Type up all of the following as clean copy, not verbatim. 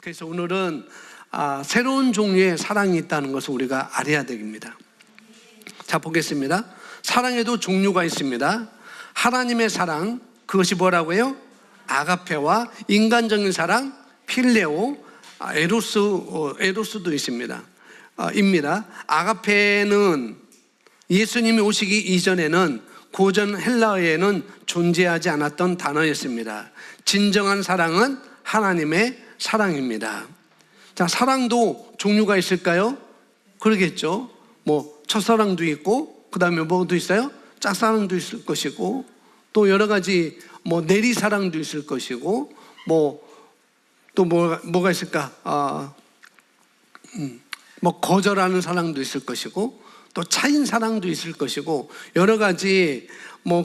그래서 오늘은 새로운 종류의 사랑이 있다는 것을 우리가 알아야 됩니다. 자, 보겠습니다. 사랑에도 종류가 있습니다. 하나님의 사랑, 그것이 뭐라고요? 아가페와 인간적인 사랑, 필레오, 에로스도 있습니다. 아가페는 예수님이 오시기 이전에는 고전 헬라어에는 존재하지 않았던 단어였습니다. 진정한 사랑은 하나님의 사랑입니다. 자, 사랑도 종류가 있을까요? 그러겠죠. 첫사랑도 있고, 그 다음에 뭐도 있어요? 짝사랑도 있을 것이고, 또 여러 가지 내리사랑도 있을 것이고, 또 뭐가 있을까? 거절하는 사랑도 있을 것이고, 또 차인 사랑도 있을 것이고, 여러 가지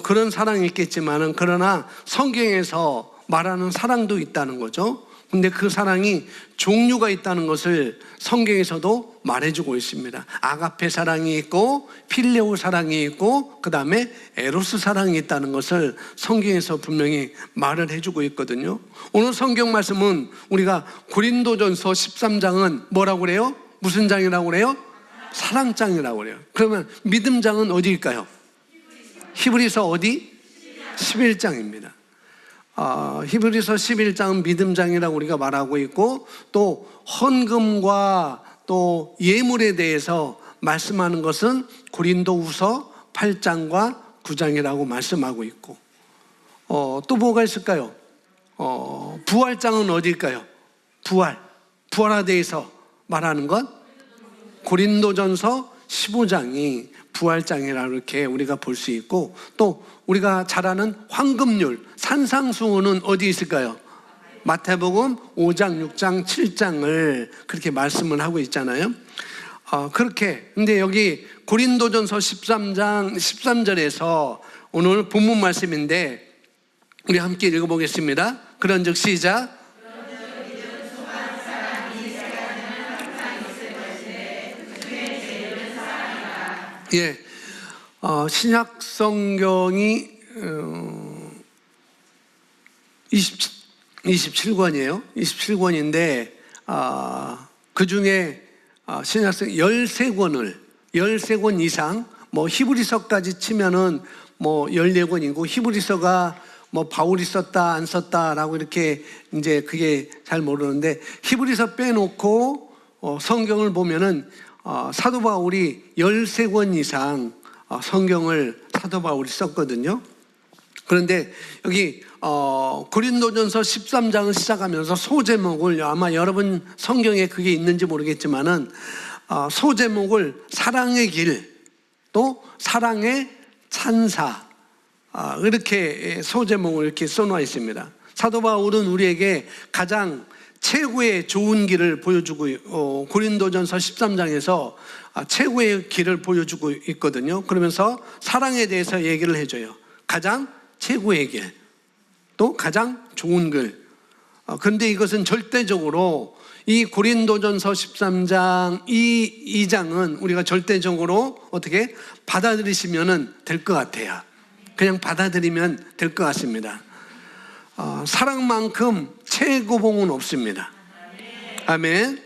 그런 사랑이 있겠지만은, 그러나 성경에서 말하는 사랑도 있다는 거죠. 근데 그 사랑이 종류가 있다는 것을 성경에서도 말해주고 있습니다. 아가페 사랑이 있고, 필레오 사랑이 있고, 그 다음에 에로스 사랑이 있다는 것을 성경에서 분명히 말을 해주고 있거든요. 오늘 성경 말씀은 우리가 고린도전서 13장은 뭐라고 그래요? 무슨 장이라고 그래요? 사랑장이라고 그래요. 그러면 믿음장은 어디일까요? 히브리서 어디? 11장입니다. 히브리서 11장은 믿음장이라고 우리가 말하고 있고, 또 헌금과 또 예물에 대해서 말씀하는 것은 고린도후서 8장과 9장이라고 말씀하고 있고, 또 뭐가 있을까요? 부활장은 어디일까요? 부활에 대해서 말하는 것 고린도전서 15장이 부활장이라고 이렇게 우리가 볼 수 있고, 또 우리가 잘 아는 황금률, 산상수훈은 어디 있을까요? 마태복음 5장, 6장, 7장을 그렇게 말씀을 하고 있잖아요. 근데 여기 고린도전서 13장 13절에서 오늘 본문 말씀인데 우리 함께 읽어보겠습니다. 그런즉 시작. 예, 신약 성경이 27권이에요. 27권인데 그 중에 신약 성경 13권 이상, 히브리서까지 치면은 14권이고, 히브리서가 바울이 썼다 안 썼다라고 이렇게 이제 그게 잘 모르는데, 히브리서 빼놓고 성경을 보면은 사도 바울이 13권 이상 성경을 사도 바울이 썼거든요. 그런데 여기 고린도전서 13장을 시작하면서 소제목을, 아마 여러분 성경에 그게 있는지 모르겠지만은 소제목을 사랑의 길, 또 사랑의 찬사, 이렇게 소제목을 이렇게 써놓아 있습니다. 사도 바울은 우리에게 가장 최고의 좋은 길을 보여주고, 고린도전서 13장에서 최고의 길을 보여주고 있거든요. 그러면서 사랑에 대해서 얘기를 해줘요. 가장 최고의 길, 또 가장 좋은 길. 그런데 이것은 절대적으로 이 고린도전서 13장 이 2장은 우리가 절대적으로 어떻게 받아들이시면 될 것 같아요. 그냥 받아들이면 될 것 같습니다. 사랑만큼 최고봉은 없습니다. 아멘.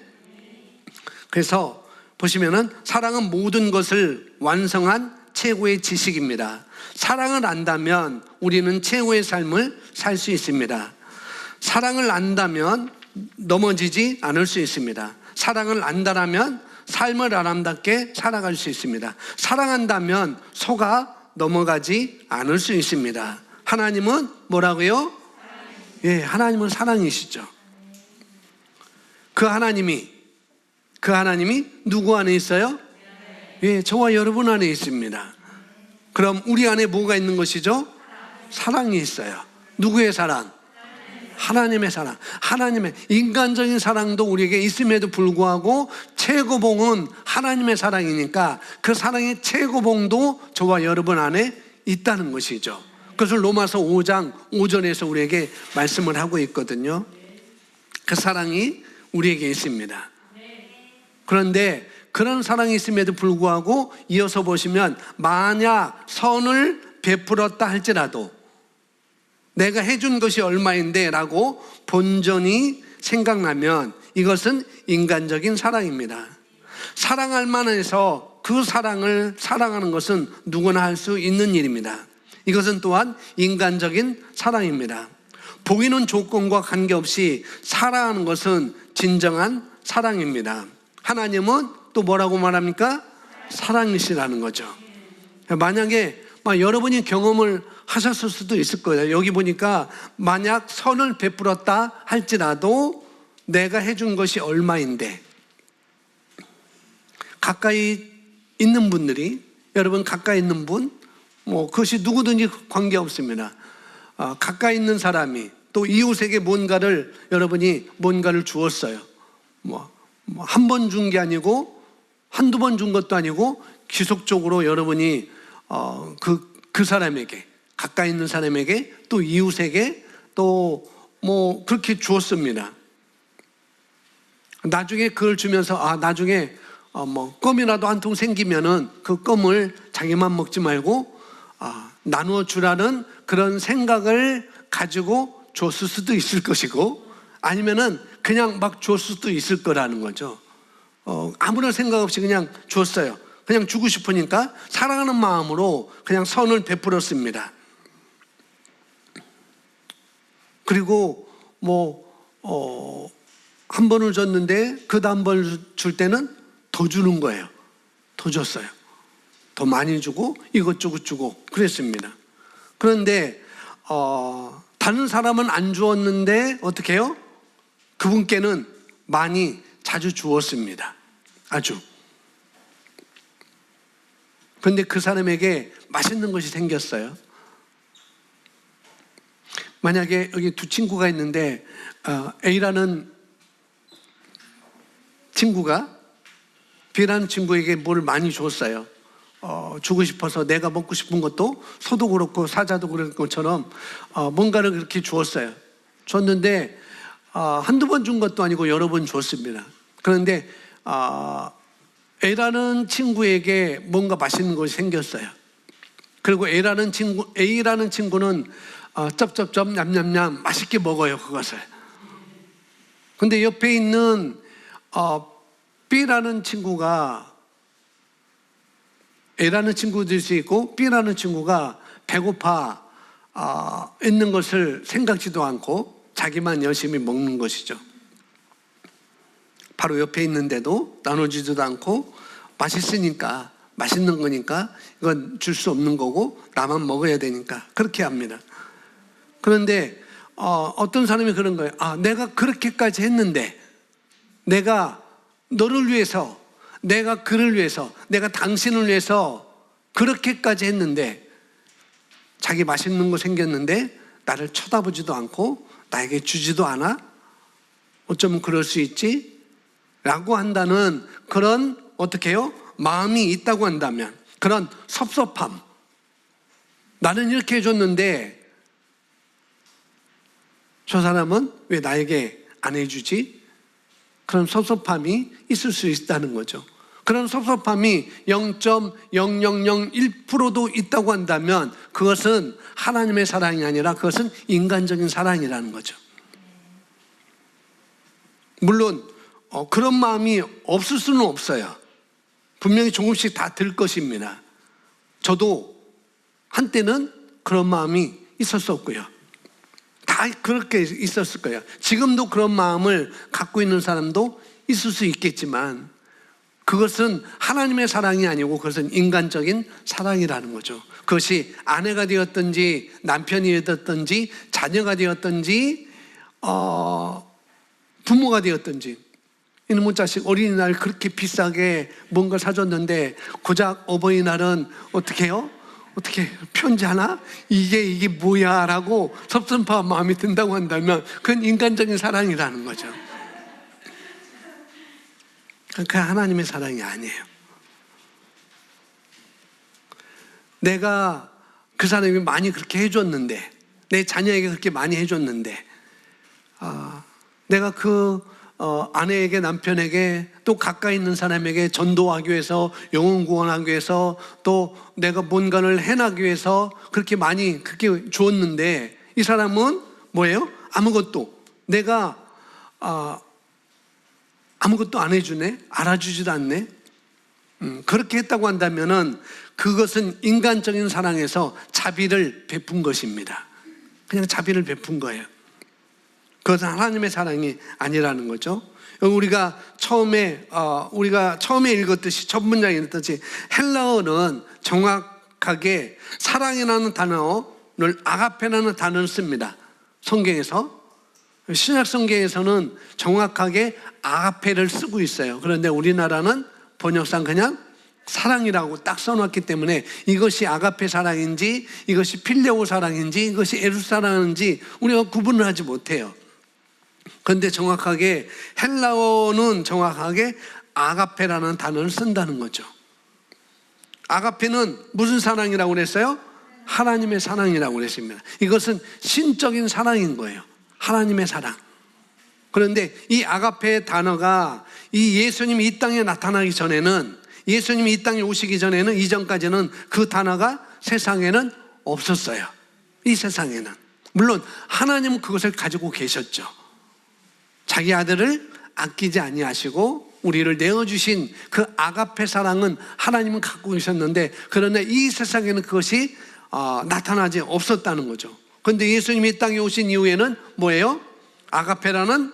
그래서 보시면은 사랑은 모든 것을 완성한 최고의 지식입니다. 사랑을 안다면 우리는 최고의 삶을 살 수 있습니다. 사랑을 안다면 넘어지지 않을 수 있습니다. 사랑을 안다라면 삶을 아름답게 살아갈 수 있습니다. 사랑한다면 속아 넘어가지 않을 수 있습니다. 하나님은 뭐라고요? 예, 하나님은 사랑이시죠. 그 하나님이 누구 안에 있어요? 예, 저와 여러분 안에 있습니다. 그럼 우리 안에 뭐가 있는 것이죠? 사랑이 있어요. 누구의 사랑? 하나님의 사랑. 하나님의 인간적인 사랑도 우리에게 있음에도 불구하고 최고봉은 하나님의 사랑이니까 그 사랑의 최고봉도 저와 여러분 안에 있다는 것이죠. 그것을 로마서 5장 5절에서 우리에게 말씀을 하고 있거든요. 그 사랑이 우리에게 있습니다. 그런데 그런 사랑이 있음에도 불구하고 이어서 보시면, 만약 선을 베풀었다 할지라도 내가 해준 것이 얼마인데 라고 본전이 생각나면 이것은 인간적인 사랑입니다. 사랑할 만해서 그 사랑을 사랑하는 것은 누구나 할 수 있는 일입니다. 이것은 또한 인간적인 사랑입니다. 보이는 조건과 관계없이 사랑하는 것은 진정한 사랑입니다. 하나님은 또 뭐라고 말합니까? 사랑이시라는 거죠. 만약에 여러분이 경험을 하셨을 수도 있을 거예요. 여기 보니까 만약 선을 베풀었다 할지라도 내가 해준 것이 얼마인데, 가까이 있는 분들이, 여러분 가까이 있는 분, 그것이 누구든지 관계없습니다. 가까이 있는 사람이 또 이웃에게 여러분이 뭔가를 주었어요. 한 번 준 게 아니고 한두 번 준 것도 아니고 지속적으로 여러분이 그 사람에게, 가까이 있는 사람에게 또 이웃에게 또 그렇게 주었습니다. 나중에 그걸 주면서 나중에 껌이라도 한 통 생기면은 그 껌을 자기만 먹지 말고 나누어 주라는 그런 생각을 가지고 줬을 수도 있을 것이고, 아니면은 그냥 막 줬을 수도 있을 거라는 거죠. 아무런 생각 없이 그냥 줬어요. 그냥 주고 싶으니까 사랑하는 마음으로 그냥 선을 베풀었습니다. 그리고 한 번을 줬는데 그 다음 번을 줄 때는 더 주는 거예요. 더 줬어요. 더 많이 주고 이것저것 주고 그랬습니다. 그런데 다른 사람은 안 주었는데 어떻게 해요? 그분께는 많이 자주 주었습니다. 아주. 그런데 그 사람에게 맛있는 것이 생겼어요. 만약에 여기 두 친구가 있는데 A라는 친구가 B라는 친구에게 뭘 많이 줬어요. 주고 싶어서 내가 먹고 싶은 것도 소도 그렇고 사자도 그럴 것처럼 뭔가를 그렇게 주었어요. 줬는데 한두 번 준 것도 아니고 여러 번 줬습니다. 그런데 A라는 친구에게 뭔가 맛있는 것이 생겼어요. 그리고 A라는 친구는 쩝쩝쩝 냠냠냠 맛있게 먹어요, 그것을. 근데 옆에 있는 B라는 친구가, A라는 친구도 있을 수 있고 B라는 친구가 배고파 있는 것을 생각지도 않고 자기만 열심히 먹는 것이죠. 바로 옆에 있는데도 나눠주지도 않고 맛있으니까, 맛있는 거니까 이건 줄 수 없는 거고 나만 먹어야 되니까 그렇게 합니다. 그런데 어떤 사람이 그런 거예요. 내가 그렇게까지 했는데, 내가 너를 위해서, 내가 그를 위해서, 내가 당신을 위해서 그렇게까지 했는데 자기 맛있는 거 생겼는데 나를 쳐다보지도 않고 나에게 주지도 않아? 어쩌면 그럴 수 있지? 라고 한다는 그런, 어떻게 해요? 마음이 있다고 한다면, 그런 섭섭함. 나는 이렇게 해줬는데 저 사람은 왜 나에게 안 해주지? 그런 섭섭함이 있을 수 있다는 거죠. 그런 섭섭함이 0.0001%도 있다고 한다면 그것은 하나님의 사랑이 아니라 그것은 인간적인 사랑이라는 거죠. 물론 그런 마음이 없을 수는 없어요. 분명히 조금씩 다 들 것입니다. 저도 한때는 그런 마음이 있었었고요. 다 그렇게 있었을 거예요. 지금도 그런 마음을 갖고 있는 사람도 있을 수 있겠지만 그것은 하나님의 사랑이 아니고 그것은 인간적인 사랑이라는 거죠. 그것이 아내가 되었든지 남편이 되었든지 자녀가 되었든지 부모가 되었든지, 이놈의 자식 어린이날 그렇게 비싸게 뭔가 사줬는데 고작 어버이날은 어떻게 해요? 어떻게 편지 하나? 이게 뭐야? 라고 섭섭한 마음이 든다고 한다면 그건 인간적인 사랑이라는 거죠. 그 하나님의 사랑이 아니에요. 내가 그 사람이 많이 그렇게 해줬는데, 내 자녀에게 그렇게 많이 해줬는데, 내가 그 아내에게, 남편에게, 또 가까이 있는 사람에게 전도하기 위해서, 영혼 구원하기 위해서, 또 내가 뭔가를 해나가기 위해서 그렇게 많이 그렇게 주었는데 이 사람은 뭐예요? 아무것도. 내가 아무것도 안 해주네? 알아주지도 않네? 그렇게 했다고 한다면은 그것은 인간적인 사랑에서 자비를 베푼 것입니다. 그냥 자비를 베푼 거예요. 그것은 하나님의 사랑이 아니라는 거죠. 우리가 처음에 읽었듯이 첫 문장에 읽었듯이 헬라어는 정확하게 사랑이라는 단어를 아가페라는 단어를 씁니다. 성경에서 신약 성경에서는 정확하게 아가페를 쓰고 있어요. 그런데 우리나라는 번역상 그냥 사랑이라고 딱 써놨기 때문에 이것이 아가페 사랑인지 이것이 필레오 사랑인지 이것이 에루스 사랑인지 우리가 구분을 하지 못해요. 그런데 정확하게 헬라어는 정확하게 아가페라는 단어를 쓴다는 거죠. 아가페는 무슨 사랑이라고 그랬어요? 하나님의 사랑이라고 그랬습니다. 이것은 신적인 사랑인 거예요. 하나님의 사랑. 그런데 이 아가페의 단어가 이 예수님이 이 땅에 나타나기 전에는, 예수님이 이 땅에 오시기 전에는, 이전까지는 그 단어가 세상에는 없었어요. 이 세상에는. 물론 하나님은 그것을 가지고 계셨죠. 자기 아들을 아끼지 아니하시고 우리를 내어주신 그 아가페 사랑은 하나님은 갖고 계셨는데, 그러나 이 세상에는 그것이 나타나지 없었다는 거죠. 그런데 예수님이 이 땅에 오신 이후에는 뭐예요? 아가페라는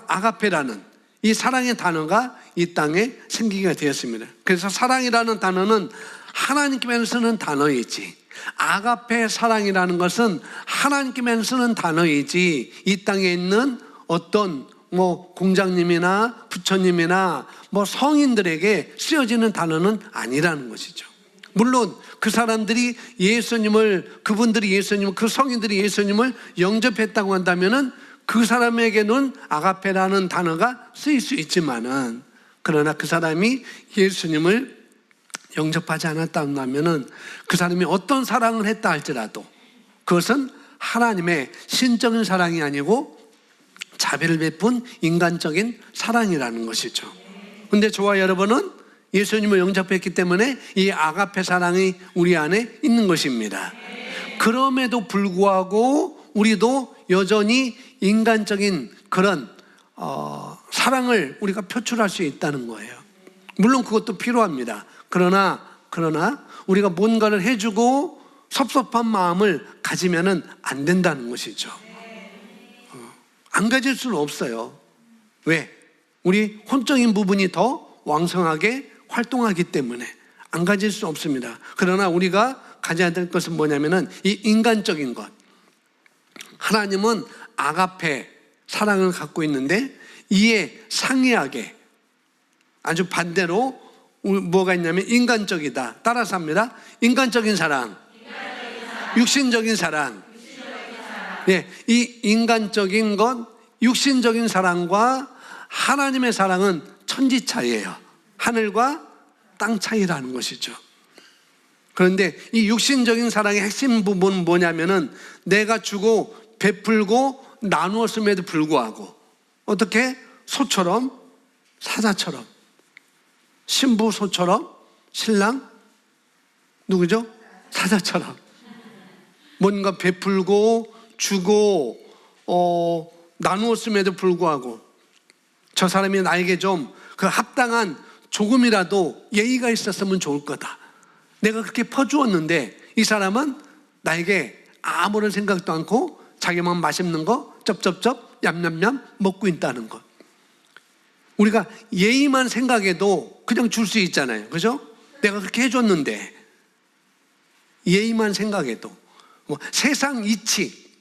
아가페라는 이 사랑의 단어가 이 땅에 생기게 되었습니다. 그래서 사랑이라는 단어는 하나님께만 쓰는 단어이지, 아가페 사랑이라는 것은 하나님께만 쓰는 단어이지 이 땅에 있는 어떤 공장님이나 부처님이나 성인들에게 쓰여지는 단어는 아니라는 것이죠. 물론 그 사람들이 그분들이 예수님을, 그 성인들이 예수님을 영접했다고 한다면은 그 사람에게는 아가페라는 단어가 쓰일 수 있지만은, 그러나 그 사람이 예수님을 영접하지 않았다면은 그 사람이 어떤 사랑을 했다 할지라도 그것은 하나님의 신적인 사랑이 아니고 자비를 베푼 인간적인 사랑이라는 것이죠. 근데 저와 여러분은 예수님을 영접했기 때문에 이 아가페 사랑이 우리 안에 있는 것입니다. 그럼에도 불구하고 우리도 여전히 인간적인 그런 사랑을 우리가 표출할 수 있다는 거예요. 물론 그것도 필요합니다. 그러나 우리가 뭔가를 해주고 섭섭한 마음을 가지면은 안 된다는 것이죠. 안 가질 수는 없어요. 왜? 우리 혼적인 부분이 더 왕성하게 활동하기 때문에 안 가질 수 없습니다. 그러나 우리가 가져야 될 것은 뭐냐면은 이 인간적인 것. 하나님은 아가페 사랑을 갖고 있는데 이에 상이하게 아주 반대로 뭐가 있냐면 인간적이다. 따라서 합니다. 인간적인 사랑, 육신적인 사랑. 네, 이 인간적인 것, 육신적인 사랑과 하나님의 사랑은 천지 차이예요. 하늘과 땅 차이라는 것이죠. 그런데 이 육신적인 사랑의 핵심 부분은 뭐냐면은 내가 주고 베풀고 나누었음에도 불구하고 어떻게? 소처럼, 사자처럼, 신부 소처럼, 신랑 누구죠? 사자처럼 뭔가 베풀고 주고 나누었음에도 불구하고 저 사람이 나에게 좀 그 합당한 조금이라도 예의가 있었으면 좋을 거다. 내가 그렇게 퍼주었는데 이 사람은 나에게 아무런 생각도 않고 자기만 맛있는 거 쩝쩝쩝 얌얌얌 먹고 있다는 것. 우리가 예의만 생각해도 그냥 줄 수 있잖아요. 그죠? 내가 그렇게 해줬는데 예의만 생각해도 세상 이치,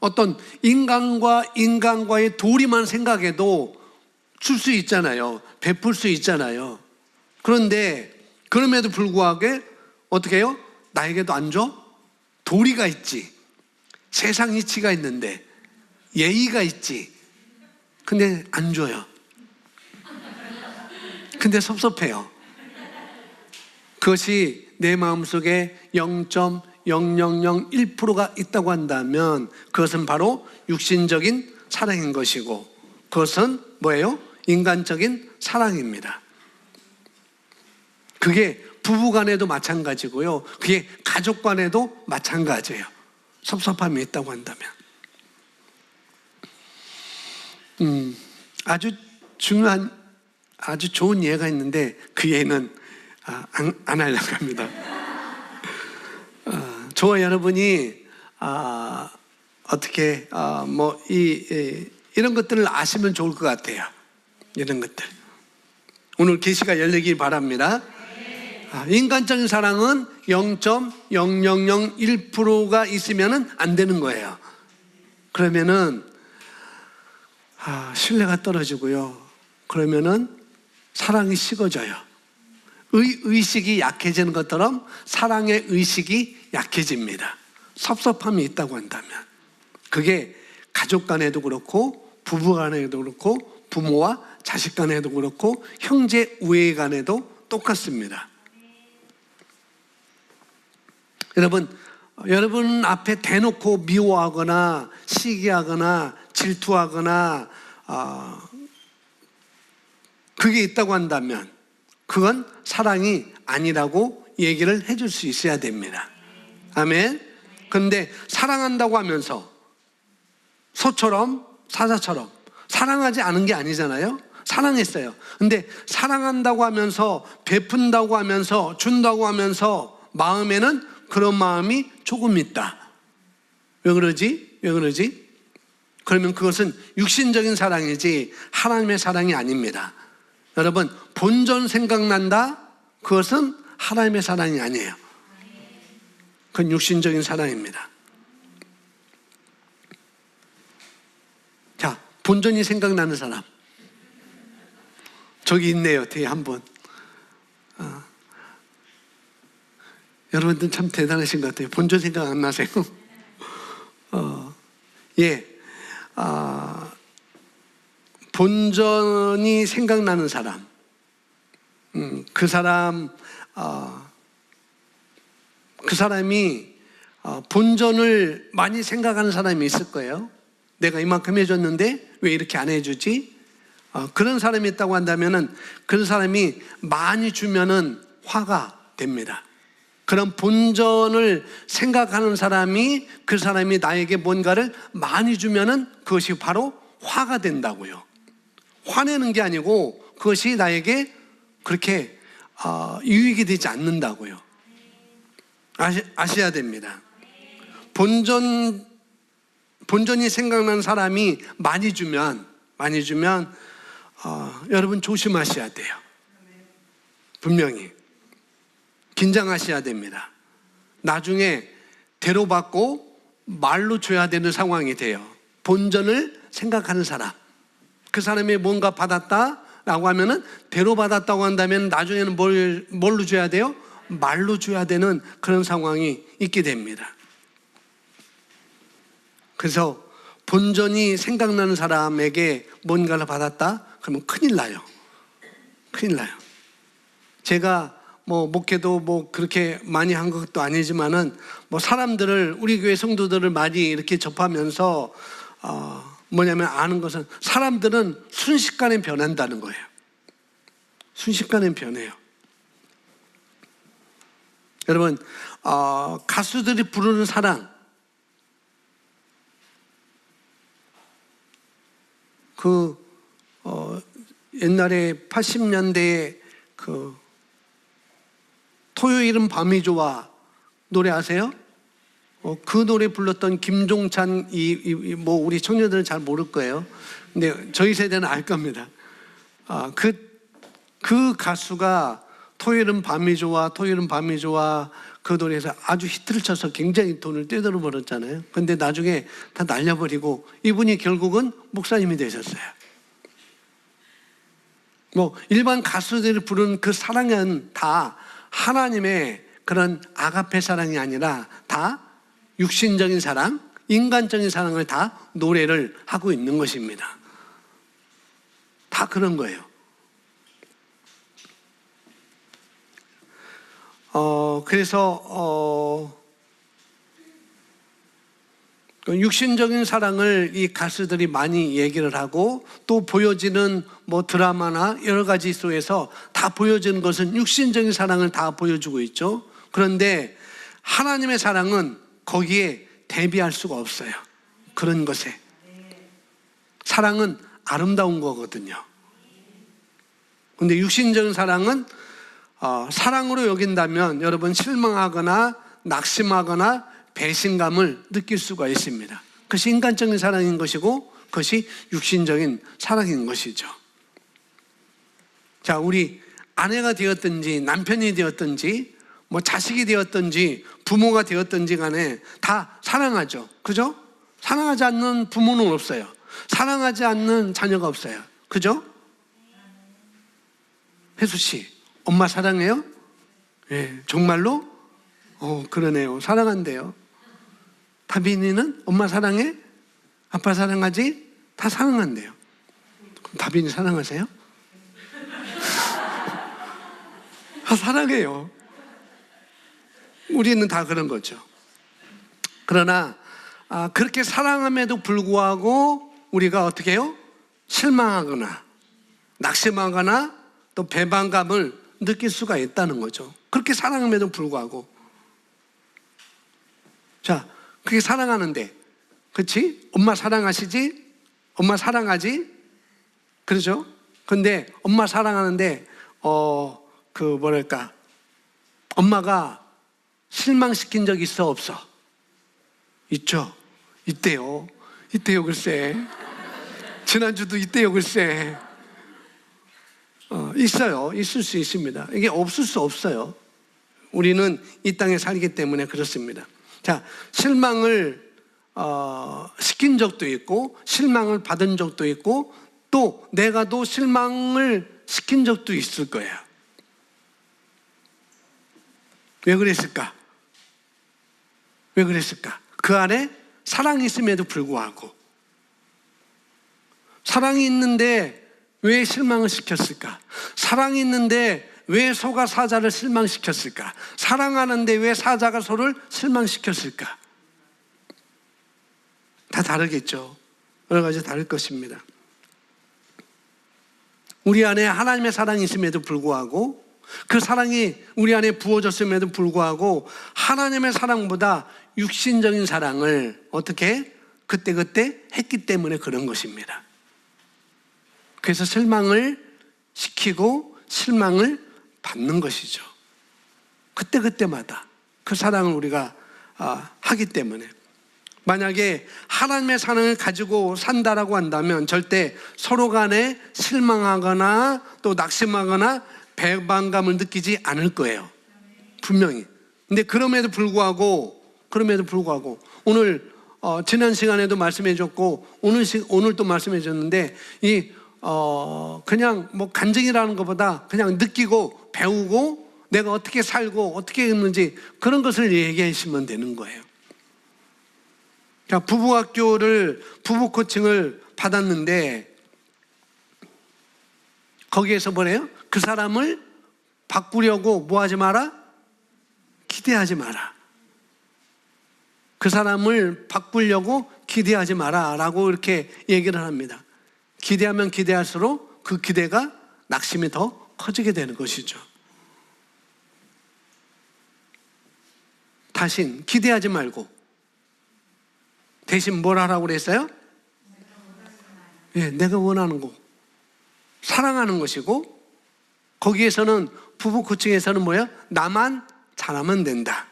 어떤 인간과의 도리만 생각해도 줄 수 있잖아요. 베풀 수 있잖아요. 그런데 그럼에도 불구하고 어떻게 해요? 나에게도 안 줘? 도리가 있지, 세상 이치가 있는데 예의가 있지, 근데 안 줘요. 근데 섭섭해요. 그것이 내 마음속에 0.0001%가 있다고 한다면 그것은 바로 육신적인 사랑인 것이고, 그것은 뭐예요? 인간적인 사랑입니다. 그게 부부간에도 마찬가지고요, 그게 가족간에도 마찬가지예요. 섭섭함이 있다고 한다면. 아주 중요한, 아주 좋은 예가 있는데 그 예는 안 하려고 합니다. 저와 여러분이 어떻게 이런 것들을 아시면 좋을 것 같아요. 이런 것들. 오늘 계시가 열리길 바랍니다. 인간적인 사랑은 0.0001%가 있으면 안 되는 거예요. 그러면은 신뢰가 떨어지고요. 그러면은 사랑이 식어져요. 의식이 약해지는 것처럼 사랑의 의식이 약해집니다. 섭섭함이 있다고 한다면. 그게 가족 간에도 그렇고 부부 간에도 그렇고 부모와 자식 간에도 그렇고 형제 우애 간에도 똑같습니다. 여러분 앞에 대놓고 미워하거나 시기하거나 질투하거나 그게 있다고 한다면 그건 사랑이 아니라고 얘기를 해줄 수 있어야 됩니다. 아멘. 그런데 사랑한다고 하면서 소처럼 사자처럼 사랑하지 않은 게 아니잖아요. 사랑했어요. 근데 사랑한다고 하면서 베푼다고 하면서 준다고 하면서 마음에는 그런 마음이 조금 있다. 왜 그러지? 그러면 그것은 육신적인 사랑이지 하나님의 사랑이 아닙니다. 여러분, 본전 생각난다? 그것은 하나님의 사랑이 아니에요. 그건 육신적인 사랑입니다. 자, 본전이 생각나는 사람. 저기 있네요, 뒤에 한 분. 여러분들 참 대단하신 것 같아요. 본전 생각 안 나세요? 본전이 생각나는 사람. 그 사람이 본전을 많이 생각하는 사람이 있을 거예요. 내가 이만큼 해줬는데 왜 이렇게 안 해주지? 그런 사람이 있다고 한다면은 그런 사람이 많이 주면은 화가 됩니다. 그런 본전을 생각하는 사람이 그 사람이 나에게 뭔가를 많이 주면은 그것이 바로 화가 된다고요. 화내는 게 아니고 그것이 나에게 그렇게 유익이 되지 않는다고요. 아셔야 됩니다. 본전이 생각나는 사람이 많이 주면 여러분 조심하셔야 돼요. 분명히 긴장하셔야 됩니다. 나중에 대로받고 말로 줘야 되는 상황이 돼요. 본전을 생각하는 사람, 그 사람이 뭔가 받았다라고 하면은 대로받았다고 한다면 나중에는 뭘로 줘야 돼요? 말로 줘야 되는 그런 상황이 있게 됩니다. 그래서 본전이 생각나는 사람에게 뭔가를 받았다? 그러면 큰일 나요. 제가 목회도 그렇게 많이 한 것도 아니지만은 사람들을, 우리 교회 성도들을 많이 이렇게 접하면서 뭐냐면 아는 것은 사람들은 순식간에 변한다는 거예요. 순식간에 변해요. 여러분, 가수들이 부르는 사랑, 옛날에 80년대에 토요일은 밤이 좋아 노래 아세요? 그 노래 불렀던 김종찬, 우리 청년들은 잘 모를 거예요. 근데 저희 세대는 알 겁니다. 그 가수가 토요일은 밤이 좋아 그 노래에서 아주 히트를 쳐서 굉장히 돈을 떼들어 버렸잖아요. 근데 나중에 다 날려버리고 이분이 결국은 목사님이 되셨어요. 일반 가수들이 부르는 그 사랑은 다 하나님의 그런 아가페 사랑이 아니라 다 육신적인 사랑, 인간적인 사랑을 다 노래를 하고 있는 것입니다. 다 그런 거예요. 그래서 육신적인 사랑을 이 가수들이 많이 얘기를 하고 또 보여지는 드라마나 여러 가지 속에서 다 보여지는 것은 육신적인 사랑을 다 보여주고 있죠. 그런데 하나님의 사랑은 거기에 대비할 수가 없어요. 그런 것에. 사랑은 아름다운 거거든요. 근데 육신적인 사랑은 사랑으로 여긴다면 여러분 실망하거나 낙심하거나 배신감을 느낄 수가 있습니다. 그것이 인간적인 사랑인 것이고 그것이 육신적인 사랑인 것이죠. 자, 우리 아내가 되었든지 남편이 되었든지 뭐 자식이 되었든지 부모가 되었든지 간에 다 사랑하죠. 그죠? 사랑하지 않는 부모는 없어요. 사랑하지 않는 자녀가 없어요. 그죠? 혜수 씨, 엄마 사랑해요? 예, 정말로? 그러네요. 사랑한대요. 다빈이는 엄마 사랑해? 아빠 사랑하지? 다 사랑한대요. 그럼 다빈이 사랑하세요? 다 사랑해요. 우리는 다 그런 거죠. 그러나 그렇게 사랑함에도 불구하고 우리가 어떻게 해요? 실망하거나 낙심하거나 또 배반감을 느낄 수가 있다는 거죠. 그렇게 사랑함에도 불구하고. 자, 그렇게 사랑하는데, 그렇지? 엄마 사랑하시지? 엄마 사랑하지? 그러죠? 근데 엄마 사랑하는데 엄마가 실망시킨 적 있어, 없어? 있죠? 있대요. 글쎄. 지난주도 있대요, 글쎄. 있어요. 있을 수 있습니다. 이게 없을 수 없어요. 우리는 이 땅에 살기 때문에 그렇습니다. 자, 실망을 시킨 적도 있고 실망을 받은 적도 있고 또 내가 또 실망을 시킨 적도 있을 거예요. 왜 그랬을까? 왜 그랬을까? 그 안에 사랑이 있음에도 불구하고 사랑이 있는데 왜 실망을 시켰을까? 사랑이 있는데 왜 소가 사자를 실망시켰을까? 사랑하는데 왜 사자가 소를 실망시켰을까? 다 다르겠죠. 여러 가지 다를 것입니다. 우리 안에 하나님의 사랑이 있음에도 불구하고 그 사랑이 우리 안에 부어졌음에도 불구하고 하나님의 사랑보다 육신적인 사랑을 어떻게 그때그때 했기 때문에 그런 것입니다. 그래서 실망을 시키고 실망을 받는 것이죠. 그때그때마다 그 사랑을 우리가 하기 때문에 만약에 하나님의 사랑을 가지고 산다라고 한다면 절대 서로 간에 실망하거나 또 낙심하거나 배반감을 느끼지 않을 거예요. 분명히. 근데 그럼에도 불구하고 오늘 지난 시간에도 말씀해 줬고 오늘 또 말씀해 줬는데 그냥 뭐 간증이라는 것보다 그냥 느끼고 배우고 내가 어떻게 살고 어떻게 했는지 그런 것을 얘기하시면 되는 거예요. 부부 코칭을 받았는데 거기에서 뭐래요? 그 사람을 바꾸려고 뭐 하지 마라? 기대하지 마라. 그 사람을 바꾸려고 기대하지 마라 라고 이렇게 얘기를 합니다. 기대하면 기대할수록 그 기대가 낙심이 더 커지게 되는 것이죠. 다신 기대하지 말고 대신 뭘 하라고 그랬어요? 예, 내가 원하는 거 사랑하는 것이고 거기에서는 부부 코칭에서는 뭐예요? 나만 잘하면 된다.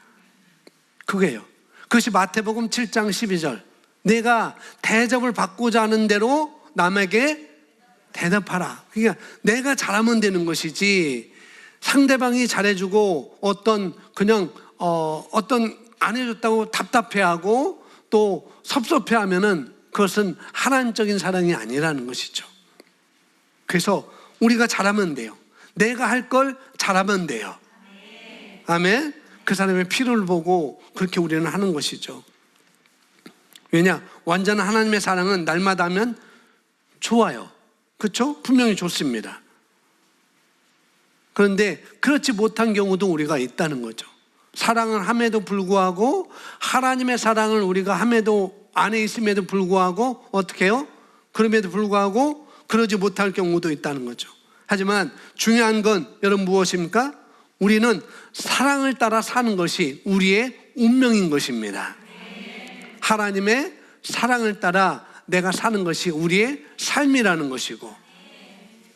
그게요. 그것이 마태복음 7장 12절 내가 대접을 받고자 하는 대로 남에게 대답하라. 그러니까 내가 잘하면 되는 것이지 상대방이 잘해주고 어떤 안 해줬다고 답답해하고 또 섭섭해하면은 그것은 하나님적인 사랑이 아니라는 것이죠. 그래서 우리가 잘하면 돼요. 내가 할 걸 잘하면 돼요. 아멘. 그 사람의 필요를 보고 그렇게 우리는 하는 것이죠. 왜냐? 완전한 하나님의 사랑은 날마다 하면 좋아요. 그렇죠? 분명히 좋습니다. 그런데 그렇지 못한 경우도 우리가 있다는 거죠. 사랑을 함에도 불구하고 하나님의 사랑을 우리가 함에도 안에 있음에도 불구하고 어떻게 해요? 그럼에도 불구하고 그러지 못할 경우도 있다는 거죠. 하지만 중요한 건 여러분 무엇입니까? 우리는 사랑을 따라 사는 것이 우리의 운명인 것입니다. 하나님의 사랑을 따라 내가 사는 것이 우리의 삶이라는 것이고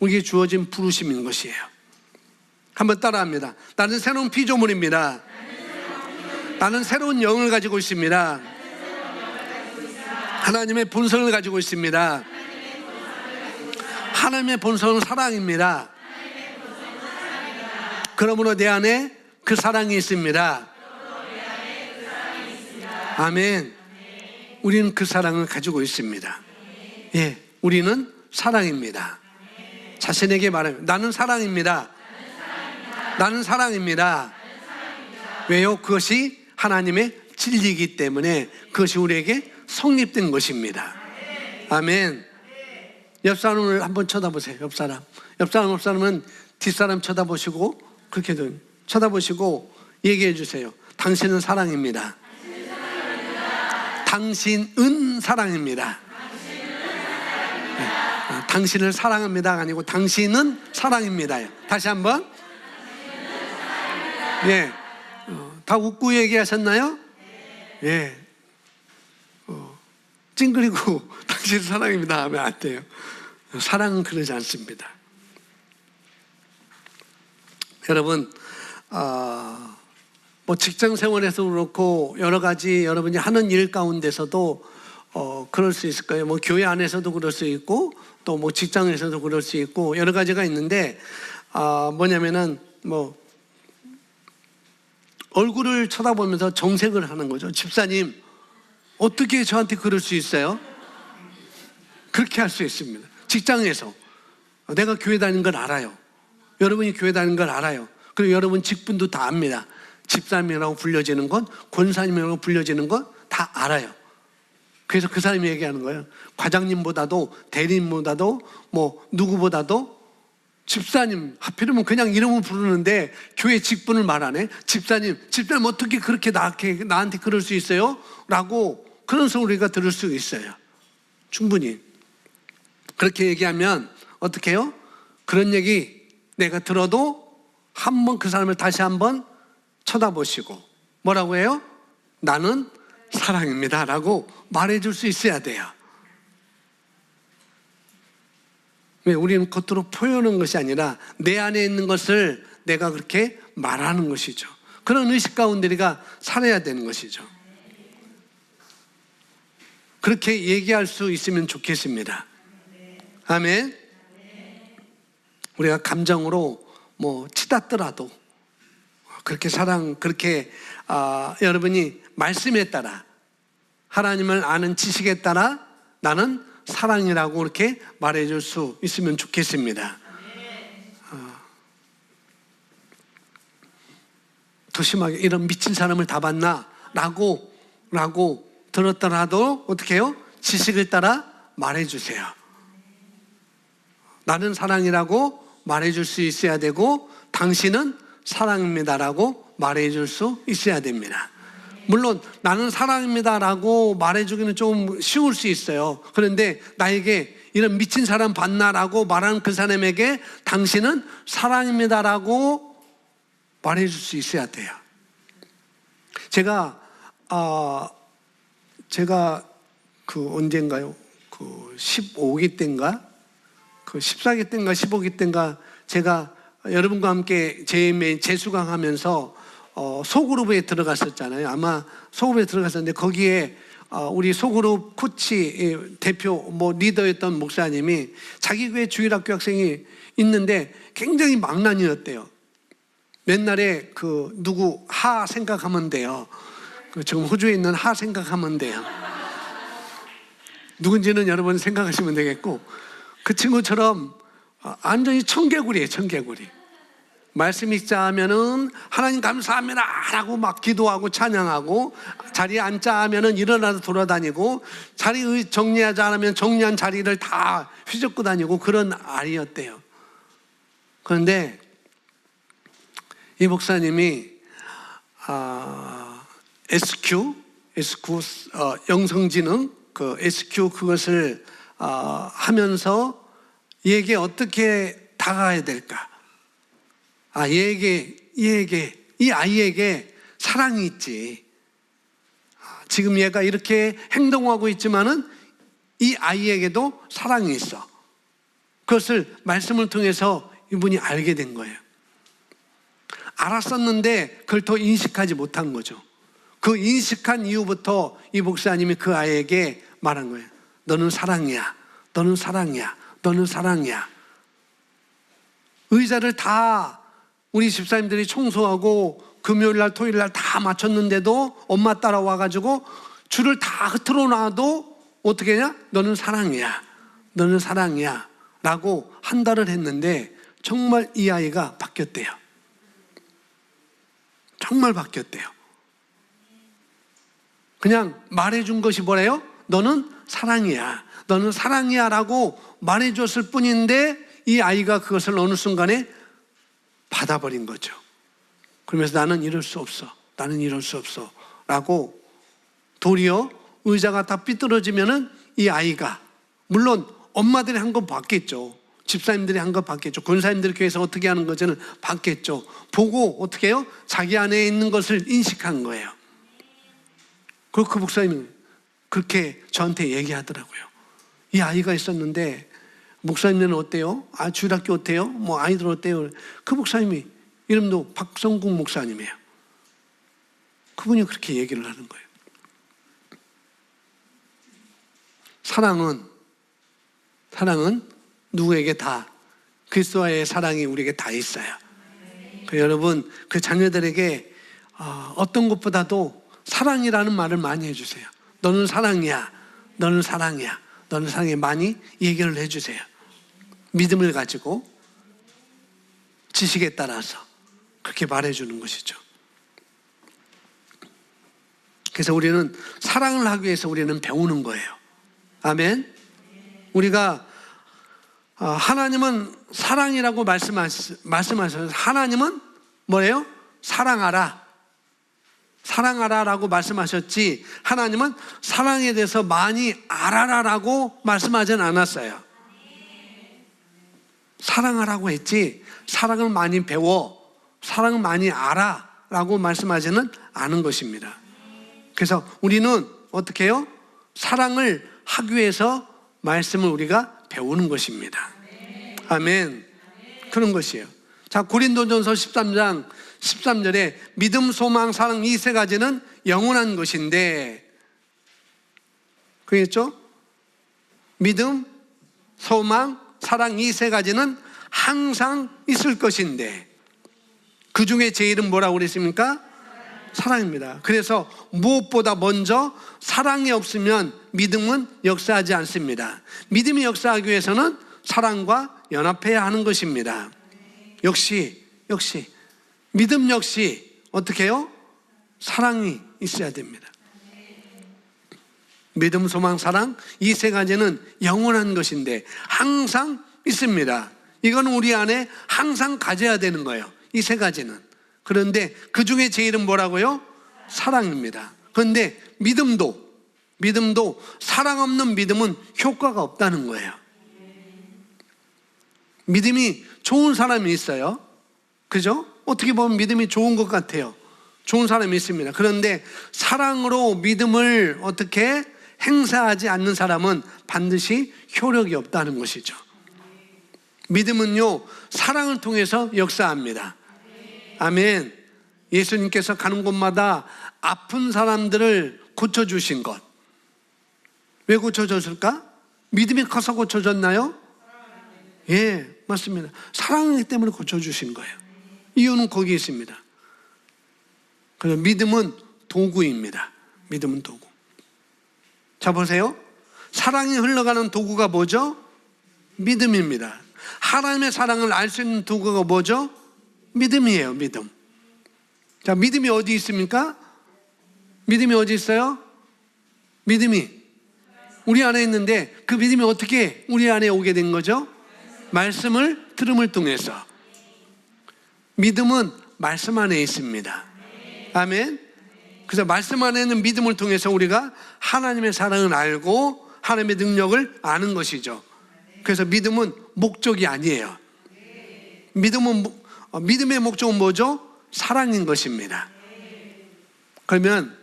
우리에게 주어진 부르심인 것이에요. 한번 따라합니다. 나는 새로운 피조물입니다. 나는 새로운 영을 가지고 있습니다. 하나님의 본성을 가지고 있습니다. 하나님의 본성은 사랑입니다. 그러므로 내 안에 그 사랑이 있습니다. 아멘. 우리는 그 사랑을 가지고 있습니다. 예, 우리는 사랑입니다. 자신에게 말합니다. 나는 사랑입니다. 나는 사랑입니다. 왜요? 그것이 하나님의 진리이기 때문에 그것이 우리에게 성립된 것입니다. 아멘. 옆 사람을 한번 쳐다보세요. 옆 사람은 뒷사람 쳐다보시고 그렇게 쳐다보시고 얘기해 주세요. 당신은 사랑입니다. 당신은 사랑입니다. 당신을 사랑합니다가 아니고 당신은 사랑입니다. 다시 한번. 예, 다 웃고 얘기하셨나요? 예. 찡그리고 당신 사랑입니다 하면 안 돼요. 사랑은 그러지 않습니다. 여러분, 뭐 직장 생활에서 그렇고 여러 가지 여러분이 하는 일 가운데서도 그럴 수 있을 거예요. 뭐 교회 안에서도 그럴 수 있고 또 뭐 직장에서도 그럴 수 있고 여러 가지가 있는데 뭐냐면은 뭐 얼굴을 쳐다보면서 정색을 하는 거죠. 집사님, 어떻게 저한테 그럴 수 있어요? 그렇게 할 수 있습니다. 직장에서 내가 교회 다니는 걸 알아요. 여러분이 교회 다니는 걸 알아요. 그리고 여러분 직분도 다 압니다. 집사님이라고 불려지는 건, 권사님이라고 불려지는 건 다 알아요. 그래서 그 사람이 얘기하는 거예요. 과장님보다도 대리님보다도 뭐 누구보다도 집사님, 하필이면 그냥 이름을 부르는데 교회 직분을 말하네. 집사님 어떻게 그렇게 나한테 그럴 수 있어요? 라고 그런 소리가 들을 수 있어요. 충분히. 그렇게 얘기하면 어떻게 해요? 그런 얘기 내가 들어도 한번 그 사람을 다시 한번 쳐다보시고 뭐라고 해요? 나는 사랑입니다 라고 말해줄 수 있어야 돼요. 왜? 우리는 겉으로 표현하는 것이 아니라 내 안에 있는 것을 내가 그렇게 말하는 것이죠. 그런 의식 가운데 우리가 살아야 되는 것이죠. 그렇게 얘기할 수 있으면 좋겠습니다. 아멘. 우리가 감정으로 뭐 치닫더라도 그렇게 여러분이 말씀에 따라 하나님을 아는 지식에 따라 나는 사랑이라고 그렇게 말해줄 수 있으면 좋겠습니다. 더 심하게 이런 미친 사람을 다 봤나? 라고 들었더라도 어떻게 해요? 지식을 따라 말해주세요. 나는 사랑이라고 말해줄 수 있어야 되고 당신은 사랑입니다라고 말해줄 수 있어야 됩니다. 물론 나는 사랑입니다라고 말해주기는 좀 쉬울 수 있어요. 그런데 나에게 이런 미친 사람 봤나라고 말하는 그 사람에게 당신은 사랑입니다라고 말해줄 수 있어야 돼요. 제가 그 언젠가요? 그 15기 때인가? 그 14기 때인가 15기 때인가 제가 여러분과 함께 재수강 하면서 소그룹에 들어갔었잖아요. 아마 소그룹에 들어갔었는데 거기에 우리 소그룹 코치 대표 리더였던 목사님이 자기 교회 주일학교 학생이 있는데 굉장히 망난이었대요. 맨날에 그 누구 하 생각하면 돼요. 지금 호주에 있는 하 생각하면 돼요. 누군지는 여러분 생각하시면 되겠고 그 친구처럼 완전히 청개구리예요. 청개구리. 말씀 읽자 하면은 하나님 감사합니다 라고 막 기도하고 찬양하고, 자리에 앉자 하면은 일어나서 돌아다니고, 자리 정리하자 하면 정리한 자리를 다 휘젓고 다니고 그런 아이였대요. 그런데 이 목사님이 SQ 영성지능 그 SQ 그것을 하면서 얘에게 어떻게 다가가야 될까? 이 아이에게 사랑이 있지. 지금 얘가 이렇게 행동하고 있지만은 이 아이에게도 사랑이 있어. 그것을 말씀을 통해서 이분이 알게 된 거예요. 알았었는데 그걸 더 인식하지 못한 거죠. 그 인식한 이후부터 이 목사님이 그 아이에게 말한 거예요. 너는 사랑이야. 너는 사랑이야. 너는 사랑이야. 의자를 다 우리 집사님들이 청소하고 금요일날 토요일날 다 맞췄는데도 엄마 따라와가지고 줄을 다 흐트러 놔도 어떻게 하냐? 너는 사랑이야. 너는 사랑이야. 라고 한 달을 했는데 정말 이 아이가 바뀌었대요. 정말 바뀌었대요. 그냥 말해준 것이 뭐래요? 너는 사랑이야. 너는 사랑이야 라고 말해줬을 뿐인데 이 아이가 그것을 어느 순간에 받아버린 거죠. 그러면서 나는 이럴 수 없어. 나는 이럴 수 없어. 라고 도리어 의자가 다 삐뚤어지면은 이 아이가, 물론 엄마들이 한 거 봤겠죠. 집사님들이 한 거 봤겠죠. 권사님들 교회에서 어떻게 하는 것을 봤겠죠. 보고 어떻게 해요? 자기 안에 있는 것을 인식한 거예요. 그리고 그 목사님이 그렇게 저한테 얘기하더라고요. 이 아이가 있었는데 목사님은 어때요? 주일학교 어때요? 뭐 아이들 어때요? 그 목사님이 이름도 박성국 목사님이에요. 그분이 그렇게 얘기를 하는 거예요. 사랑은 누구에게 다, 그리스도와의 사랑이 우리에게 다 있어요. 여러분, 그 자녀들에게 어떤 것보다도 사랑이라는 말을 많이 해주세요. 너는 사랑이야. 너는 사랑이야. 너는 사랑해. 많이 얘기를 해주세요. 믿음을 가지고 지식에 따라서 그렇게 말해주는 것이죠. 그래서 우리는 사랑을 하기 위해서 우리는 배우는 거예요. 아멘. 우리가 하나님은 사랑이라고 말씀하셔서 하나님은 뭐래요? 사랑하라. 사랑하라라고 말씀하셨지 하나님은 사랑에 대해서 많이 알아라라고 말씀하진 않았어요. 사랑하라고 했지 사랑을 많이 배워, 사랑을 많이 알아라고 말씀하지는 않은 것입니다. 그래서 우리는 어떻게 해요? 사랑을 하기 위해서 말씀을 우리가 배우는 것입니다. 아멘. 그런 것이에요. 자, 고린도전서 13장 13절에 믿음, 소망, 사랑 이 세 가지는 영원한 것인데, 그랬죠? 믿음, 소망, 사랑 이 세 가지는 항상 있을 것인데 그 중에 제일은 뭐라고 그랬습니까? 사랑입니다. 그래서 무엇보다 먼저 사랑이 없으면 믿음은 역사하지 않습니다. 믿음이 역사하기 위해서는 사랑과 연합해야 하는 것입니다. 역시 믿음 역시 어떻게 해요? 사랑이 있어야 됩니다. 믿음, 소망, 사랑 이 세 가지는 영원한 것인데 항상 있습니다. 이건 우리 안에 항상 가져야 되는 거예요. 이 세 가지는. 그런데 그 중에 제일은 뭐라고요? 사랑입니다. 그런데 믿음도 사랑 없는 믿음은 효과가 없다는 거예요. 믿음이 좋은 사람이 있어요. 그죠? 어떻게 보면 믿음이 좋은 것 같아요. 좋은 사람이 있습니다. 그런데 사랑으로 믿음을 어떻게 행사하지 않는 사람은 반드시 효력이 없다는 것이죠. 믿음은요, 사랑을 통해서 역사합니다. 아멘. 예수님께서 가는 곳마다 아픈 사람들을 고쳐주신 것. 왜 고쳐줬을까? 믿음이 커서 고쳐졌나요? 예, 맞습니다. 사랑이기 때문에 고쳐주신 거예요. 이유는 거기 있습니다. 그래서 믿음은 도구입니다. 믿음은 도구. 자, 보세요. 사랑이 흘러가는 도구가 뭐죠? 믿음입니다. 하나님의 사랑을 알 수 있는 도구가 뭐죠? 믿음이에요. 믿음. 자, 믿음이 어디 있습니까? 믿음이 어디 있어요? 믿음이 우리 안에 있는데 그 믿음이 어떻게 우리 안에 오게 된 거죠? 말씀을 들음을 통해서. 믿음은 말씀 안에 있습니다. 아멘. 그래서 말씀 안에 있는 믿음을 통해서 우리가 하나님의 사랑을 알고 하나님의 능력을 아는 것이죠. 그래서 믿음은 목적이 아니에요. 믿음의 목적은 뭐죠? 사랑인 것입니다. 그러면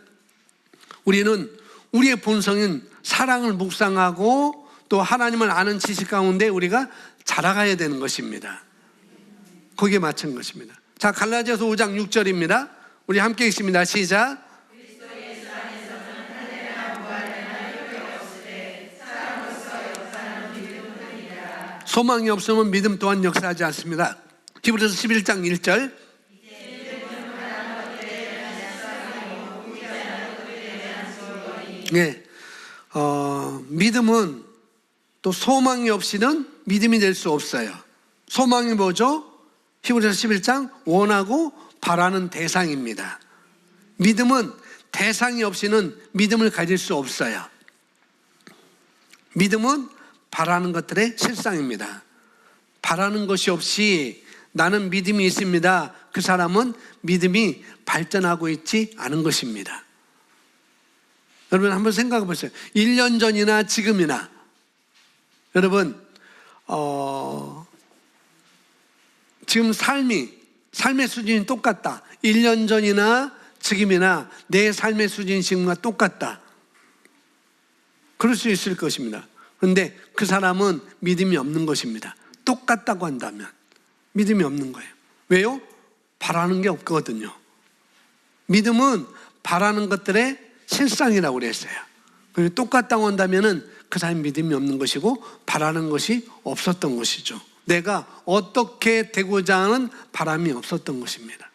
우리는 우리의 본성인 사랑을 묵상하고 또 하나님을 아는 지식 가운데 우리가 자라가야 되는 것입니다. 거기에 맞춘 것입니다. 자, 갈라디아서 5장 6절입니다. 우리 함께 읽습니다. 시작. 소망이 없으면 믿음 또한 역사하지 않습니다. 히브리서 11장 1절. 네, 믿음은 또 소망이 없이는 믿음이 될 수 없어요. 소망이 뭐죠? 히브리서 11장 원하고 바라는 대상입니다. 믿음은 대상이 없이는 믿음을 가질 수 없어요. 믿음은 바라는 것들의 실상입니다. 바라는 것이 없이 나는 믿음이 있습니다. 그 사람은 믿음이 발전하고 있지 않은 것입니다. 여러분 한번 생각해 보세요. 1년 전이나 지금이나 여러분 지금 삶의 수준이 똑같다. 1년 전이나 지금이나 내 삶의 수준이 지금과 똑같다. 그럴 수 있을 것입니다. 그런데 그 사람은 믿음이 없는 것입니다. 똑같다고 한다면 믿음이 없는 거예요. 왜요? 바라는 게 없거든요. 믿음은 바라는 것들의 실상이라고 그랬어요. 그리고 똑같다고 한다면 그 사람이 믿음이 없는 것이고 바라는 것이 없었던 것이죠. 내가 어떻게 되고자 하는 바람이 없었던 것입니다.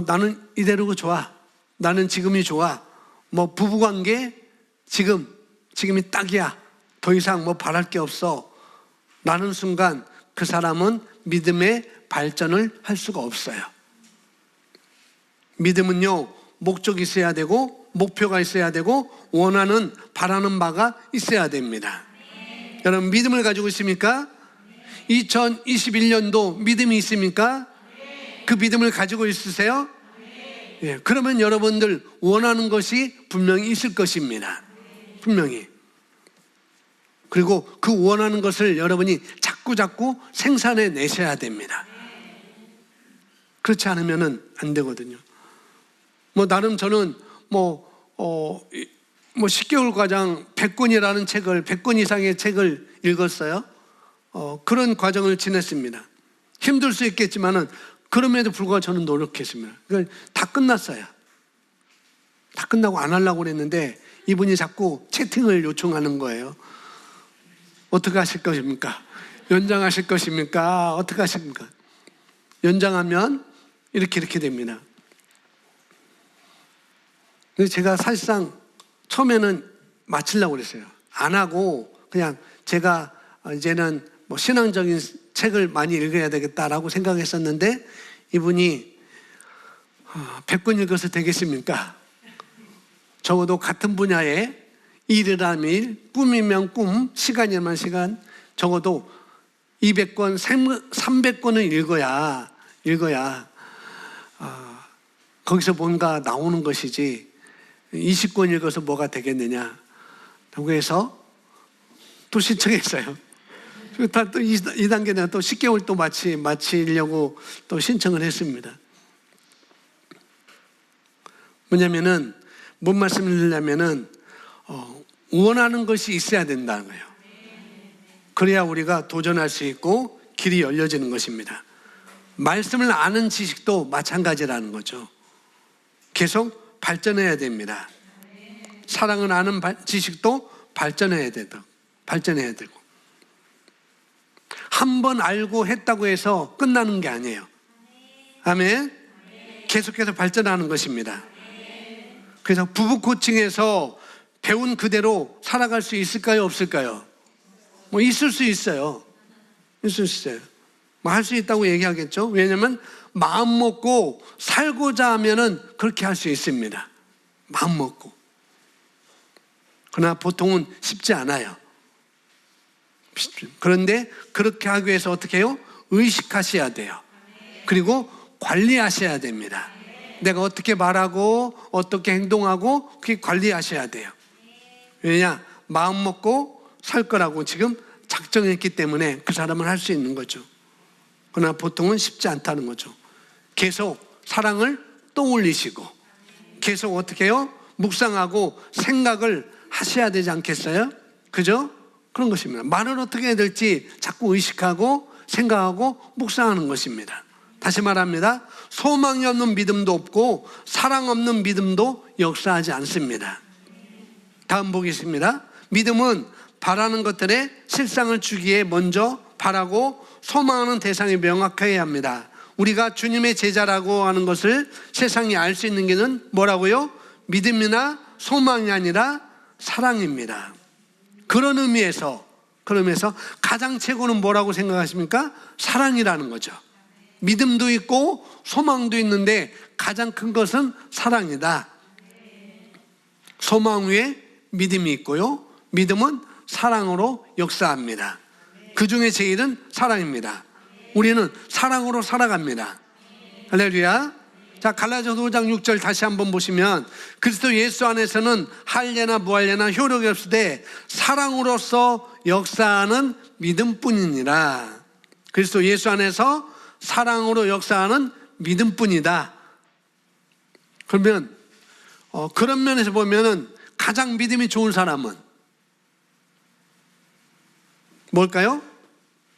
나는 이대로가 좋아. 나는 지금이 좋아. 부부관계 지금이 딱이야. 더 이상 바랄 게 없어. 라는 순간 그 사람은 믿음의 발전을 할 수가 없어요. 믿음은요, 목적이 있어야 되고 목표가 있어야 되고 원하는 바라는 바가 있어야 됩니다. 여러분 믿음을 가지고 있습니까? 2021년도 믿음이 있습니까? 그 믿음을 가지고 있으세요? 예, 그러면 여러분들 원하는 것이 분명히 있을 것입니다. 분명히. 그리고 그 원하는 것을 여러분이 자꾸 생산해 내셔야 됩니다. 그렇지 않으면 안 되거든요. 나름 저는 10개월 과정 100권이라는 책을 100권 이상의 책을 읽었어요. 그런 과정을 지냈습니다. 힘들 수 있겠지만은 그럼에도 불구하고 저는 노력했습니다. 그러니까 다 끝났어요. 다 끝나고 안 하려고 그랬는데 이분이 자꾸 채팅을 요청하는 거예요. 어떻게 하실 것입니까? 연장하실 것입니까? 어떻게 하십니까? 연장하면 이렇게 됩니다. 그래서 제가 사실상 처음에는 마치려고 그랬어요. 안 하고 그냥 제가 이제는 신앙적인 책을 많이 읽어야 되겠다라고 생각했었는데 이분이 100권 읽어서 되겠습니까? 적어도 같은 분야에 일이라면 일, 꿈이면 꿈, 시간이면 시간, 적어도 200권, 300권을 읽어야 거기서 뭔가 나오는 것이지 20권 읽어서 뭐가 되겠느냐. 그래서 또 신청했어요. 또 2단계는 또 10개월 또 마치려고 또 신청을 했습니다. 뭐냐면은, 뭔 말씀을 드리냐면은, 원하는 것이 있어야 된다는 거예요. 그래야 우리가 도전할 수 있고 길이 열려지는 것입니다. 말씀을 아는 지식도 마찬가지라는 거죠. 계속 발전해야 됩니다. 사랑을 아는 지식도 발전해야 되고. 한 번 알고 했다고 해서 끝나는 게 아니에요. 아멘. 계속해서 발전하는 것입니다. 그래서 부부 코칭에서 배운 그대로 살아갈 수 있을까요? 없을까요? 있을 수 있어요. 할 수 있다고 얘기하겠죠. 왜냐하면 마음 먹고 살고자 하면은 그렇게 할 수 있습니다. 마음 먹고. 그러나 보통은 쉽지 않아요. 그런데 그렇게 하기 위해서 어떻게 해요? 의식하셔야 돼요. 그리고 관리하셔야 됩니다. 내가 어떻게 말하고 어떻게 행동하고 그게 관리하셔야 돼요. 왜냐? 마음 먹고 살 거라고 지금 작정했기 때문에 그 사람은 할 수 있는 거죠. 그러나 보통은 쉽지 않다는 거죠. 계속 사랑을 떠올리시고 계속 어떻게 해요? 묵상하고 생각을 하셔야 되지 않겠어요? 그죠? 그런 것입니다. 말을 어떻게 해야 될지 자꾸 의식하고 생각하고 묵상하는 것입니다. 다시 말합니다. 소망이 없는 믿음도 없고 사랑 없는 믿음도 역사하지 않습니다. 다음 보겠습니다. 믿음은 바라는 것들의 실상을 주기에 먼저 바라고 소망하는 대상이 명확해야 합니다. 우리가 주님의 제자라고 하는 것을 세상이 알 수 있는 게는 뭐라고요? 믿음이나 소망이 아니라 사랑입니다. 그런 의미에서 가장 최고는 뭐라고 생각하십니까? 사랑이라는 거죠. 믿음도 있고 소망도 있는데 가장 큰 것은 사랑이다. 소망 위에 믿음이 있고요, 믿음은 사랑으로 역사합니다. 그 중에 제일은 사랑입니다. 우리는 사랑으로 살아갑니다. 할렐루야. 자, 갈라디아서 5장 6절 다시 한번 보시면 그리스도 예수 안에서는 할례나 무할례나 효력이 없으되 사랑으로서 역사하는 믿음뿐이니라. 그리스도 예수 안에서 사랑으로 역사하는 믿음뿐이다. 그러면 그런 면에서 보면은 가장 믿음이 좋은 사람은 뭘까요?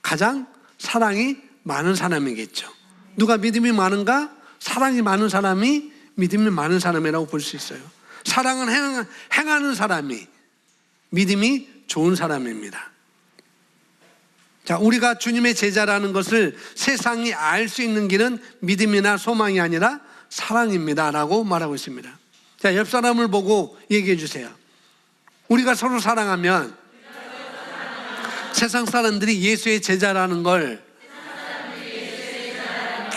가장 사랑이 많은 사람이겠죠. 누가 믿음이 많은가? 사랑이 많은 사람이 믿음이 많은 사람이라고 볼 수 있어요. 사랑은 행하는 사람이 믿음이 좋은 사람입니다. 자, 우리가 주님의 제자라는 것을 세상이 알 수 있는 길은 믿음이나 소망이 아니라 사랑입니다 라고 말하고 있습니다. 자, 옆 사람을 보고 얘기해 주세요. 우리가 서로 사랑하면 세상 사람들이 예수의 제자라는 걸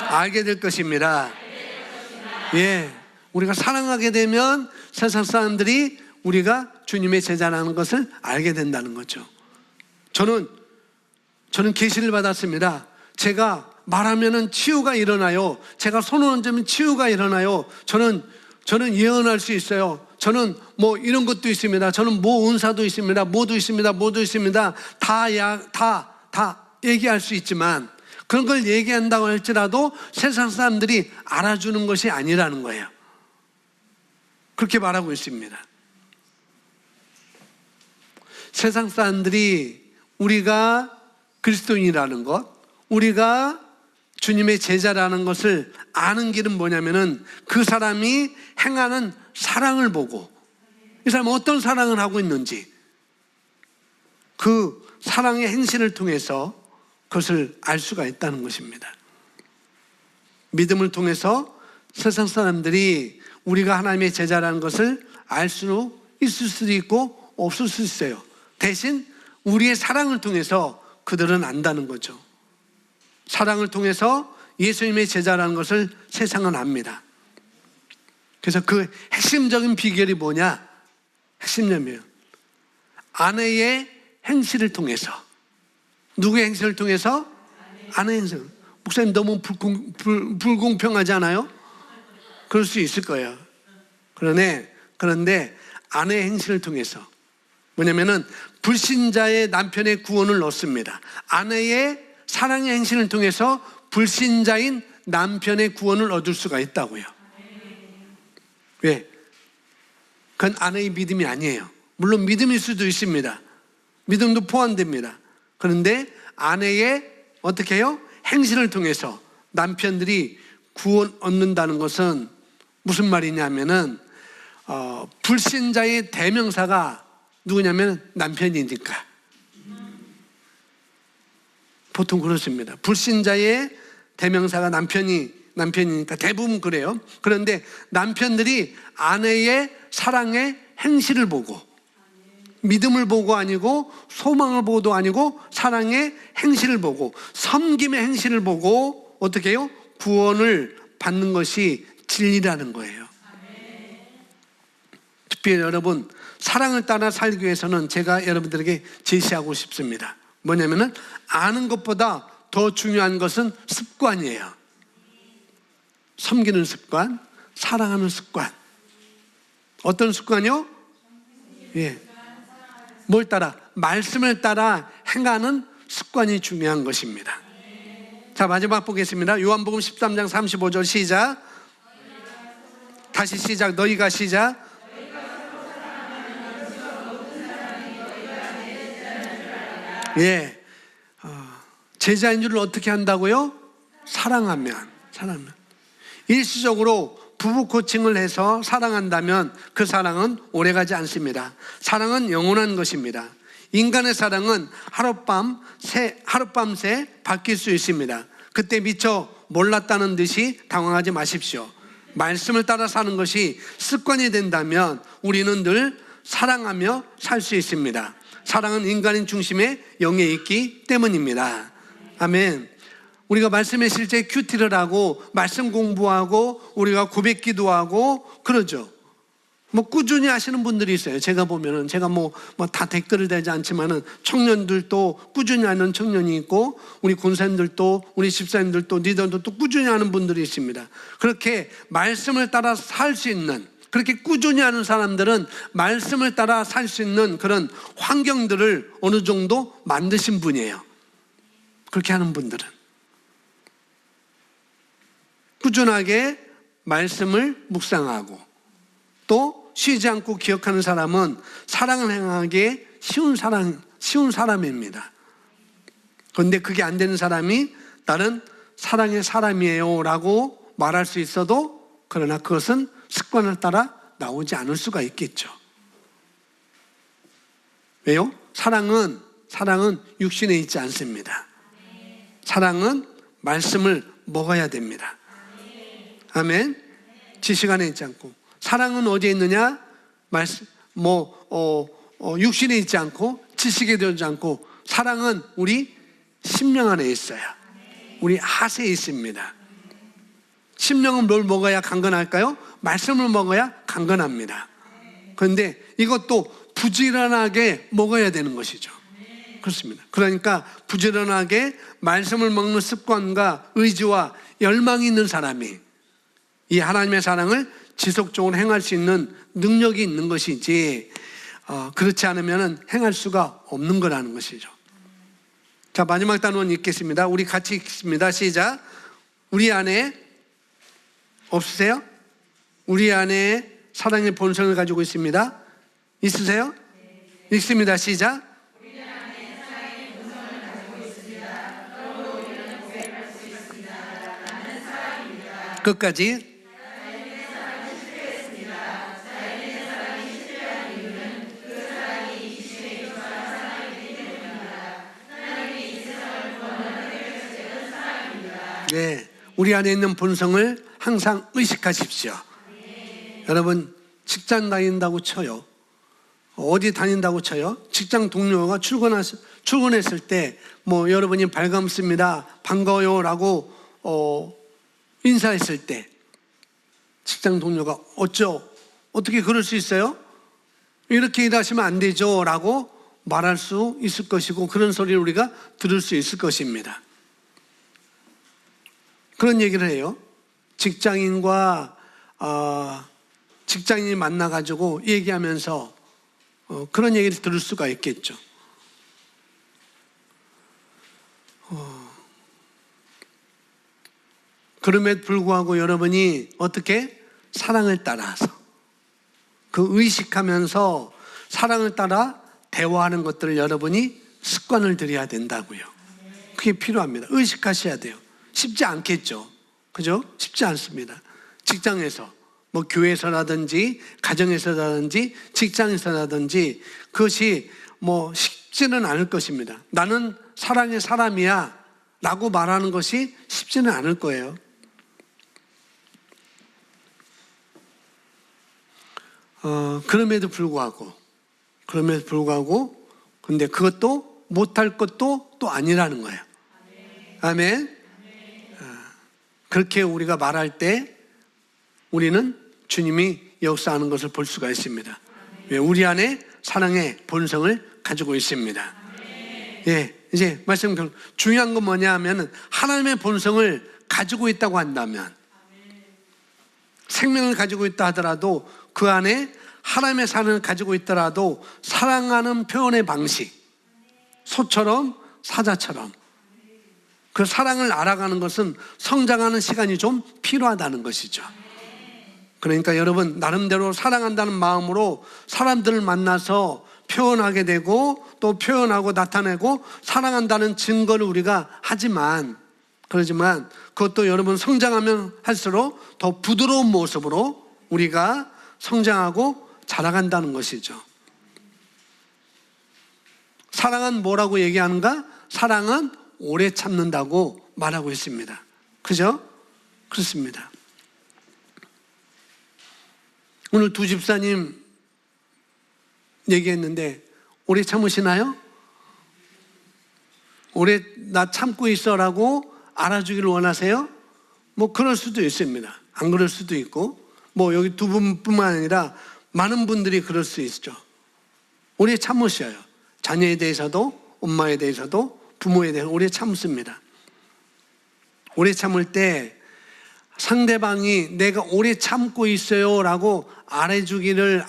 알게 될 것입니다. 예, 우리가 사랑하게 되면 세상 사람들이 우리가 주님의 제자라는 것을 알게 된다는 거죠. 저는 계시를 받았습니다. 제가 말하면은 치유가 일어나요. 제가 손을 얹으면 치유가 일어나요. 저는 예언할 수 있어요. 저는 뭐 이런 것도 있습니다. 저는 뭐 은사도 있습니다. 뭐도 있습니다. 다 얘기할 수 있지만 그런 걸 얘기한다고 할지라도 세상 사람들이 알아주는 것이 아니라는 거예요. 그렇게 말하고 있습니다. 세상 사람들이 우리가 그리스도인이라는 것, 우리가 주님의 제자라는 것을 아는 길은 뭐냐면은 그 사람이 행하는 사랑을 보고 이 사람은 어떤 사랑을 하고 있는지 그 사랑의 행실을 통해서 그것을 알 수가 있다는 것입니다. 믿음을 통해서 세상 사람들이 우리가 하나님의 제자라는 것을 알 수 있을 수도 있고 없을 수 있어요. 대신 우리의 사랑을 통해서 그들은 안다는 거죠. 사랑을 통해서 예수님의 제자라는 것을 세상은 압니다. 그래서 그 핵심적인 비결이 뭐냐? 핵심점이에요. 아내의 행실을 통해서. 누구의 행실을 통해서? 아내의 행실. 목사님 너무 불공평하지 않아요? 그럴 수 있을 거예요. 그런데 아내의 행실을 통해서 뭐냐면은 불신자의 남편의 구원을 얻습니다. 아내의 사랑의 행실을 통해서 불신자인 남편의 구원을 얻을 수가 있다고요. 왜? 그건 아내의 믿음이 아니에요. 물론 믿음일 수도 있습니다. 믿음도 포함됩니다. 그런데 아내의 어떻게 해요? 행실을 통해서 남편들이 구원 얻는다는 것은 무슨 말이냐면은 불신자의 대명사가 누구냐면 남편이니까. 보통 그렇습니다. 불신자의 대명사가 남편이니까 대부분 그래요. 그런데 남편들이 아내의 사랑의 행실을 보고 믿음을 보고 아니고 소망을 보고도 아니고 사랑의 행실을 보고 섬김의 행실을 보고 어떻게 해요? 구원을 받는 것이 진리라는 거예요. 특별히 여러분 사랑을 따라 살기 위해서는 제가 여러분들에게 제시하고 싶습니다. 뭐냐면은 아는 것보다 더 중요한 것은 습관이에요. 섬기는 습관, 사랑하는 습관. 어떤 습관이요? 예. 뭘 따라? 말씀을 따라 행하는 습관이 중요한 것입니다. 자, 마지막 보겠습니다. 요한복음 13장 35절 시작. 다시 시작. 너희가 시작. 예. 제자인 줄을 어떻게 한다고요? 사랑하면. 일시적으로 부부 코칭을 해서 사랑한다면 그 사랑은 오래가지 않습니다. 사랑은 영원한 것입니다. 인간의 사랑은 하룻밤새 바뀔 수 있습니다. 그때 미처 몰랐다는 듯이 당황하지 마십시오. 말씀을 따라 사는 것이 습관이 된다면 우리는 늘 사랑하며 살 수 있습니다. 사랑은 인간인 중심의 영에 있기 때문입니다. 아멘. 우리가 말씀에 실제 큐티를 하고 말씀 공부하고 우리가 고백 기도하고 그러죠. 꾸준히 하시는 분들이 있어요. 제가 보면은 제가 다 댓글을 대지 않지만은 청년들도 꾸준히 하는 청년이 있고 우리 권사님들도 우리 집사님들도 리더들도 꾸준히 하는 분들이 있습니다. 그렇게 말씀을 따라 살 수 있는, 그렇게 꾸준히 하는 사람들은 말씀을 따라 살 수 있는 그런 환경들을 어느 정도 만드신 분이에요. 그렇게 하는 분들은 꾸준하게 말씀을 묵상하고 또 쉬지 않고 기억하는 사람은 사랑을 행하기에 쉬운 사람입니다. 그런데 그게 안 되는 사람이 나는 사랑의 사람이에요 라고 말할 수 있어도 그러나 그것은 습관을 따라 나오지 않을 수가 있겠죠. 왜요? 사랑은 육신에 있지 않습니다. 사랑은 말씀을 먹어야 됩니다. 아멘. 지식 안에 있지 않고. 사랑은 어디에 있느냐? 육신에 있지 않고 지식에 되지 않고 사랑은 우리 심령 안에 있어요. 우리 하세에 있습니다. 심령은 뭘 먹어야 강건할까요? 말씀을 먹어야 강건합니다. 그런데 이것도 부지런하게 먹어야 되는 것이죠. 그렇습니다. 그러니까 부지런하게 말씀을 먹는 습관과 의지와 열망이 있는 사람이 이 하나님의 사랑을 지속적으로 행할 수 있는 능력이 있는 것이지 그렇지 않으면 행할 수가 없는 거라는 것이죠. 자, 마지막 단원 읽겠습니다. 우리 같이 읽습니다. 시작. 우리 안에 없으세요? 우리 안에 사랑의 본성을 가지고 있습니다. 있으세요? 읽습니다. 시작. 우리 안에 사랑의 본성을 가지고 있습니다. 그러므로 우리는 고백할 수 있습니다. 나는 사랑입니다. 끝까지. 네, 우리 안에 있는 본성을 항상 의식하십시오. 여러분 직장 다닌다고 쳐요. 어디 다닌다고 쳐요? 직장 동료가 출근했을 때 여러분이 반갑습니다, 반가워요 라고 인사했을 때 직장 동료가 어떻게 그럴 수 있어요? 이렇게 일하시면 안 되죠 라고 말할 수 있을 것이고 그런 소리를 우리가 들을 수 있을 것입니다. 그런 얘기를 해요. 직장인과 직장인이 만나가지고 얘기하면서 그런 얘기를 들을 수가 있겠죠. 그럼에도 불구하고 여러분이 어떻게 사랑을 따라서 그 의식하면서 사랑을 따라 대화하는 것들을 여러분이 습관을 들여야 된다고요. 그게 필요합니다. 의식하셔야 돼요. 쉽지 않겠죠. 그죠? 쉽지 않습니다. 직장에서, 교회에서라든지, 가정에서라든지, 직장에서라든지, 그것이 쉽지는 않을 것입니다. 나는 사랑의 사람이야 라고 말하는 것이 쉽지는 않을 거예요. 그럼에도 불구하고, 근데 그것도 못할 것도 또 아니라는 거예요. 아멘. 그렇게 우리가 말할 때 우리는 주님이 역사하는 것을 볼 수가 있습니다. 우리 안에 사랑의 본성을 가지고 있습니다. 예, 이제 말씀 중요한 건 뭐냐 하면 하나님의 본성을 가지고 있다고 한다면 생명을 가지고 있다 하더라도 그 안에 하나님의 사랑을 가지고 있더라도 사랑하는 표현의 방식, 소처럼 사자처럼 그 사랑을 알아가는 것은 성장하는 시간이 좀 필요하다는 것이죠. 그러니까 여러분 나름대로 사랑한다는 마음으로 사람들을 만나서 표현하게 되고 또 표현하고 나타내고 사랑한다는 증거를 우리가 하지만 그러지만 그것도 여러분 성장하면 할수록 더 부드러운 모습으로 우리가 성장하고 자라간다는 것이죠. 사랑은 뭐라고 얘기하는가? 사랑은 오래 참는다고 말하고 있습니다. 그죠? 그렇습니다. 오늘 두 집사님 얘기했는데 오래 참으시나요? 오래 나 참고 있어라고 알아주기를 원하세요? 뭐 그럴 수도 있습니다. 안 그럴 수도 있고 뭐 여기 두 분뿐만 아니라 많은 분들이 그럴 수 있죠. 오래 참으셔요. 자녀에 대해서도 엄마에 대해서도 부모에 대해서 오래 참습니다. 오래 참을 때 상대방이 내가 오래 참고 있어요 라고 알아주기를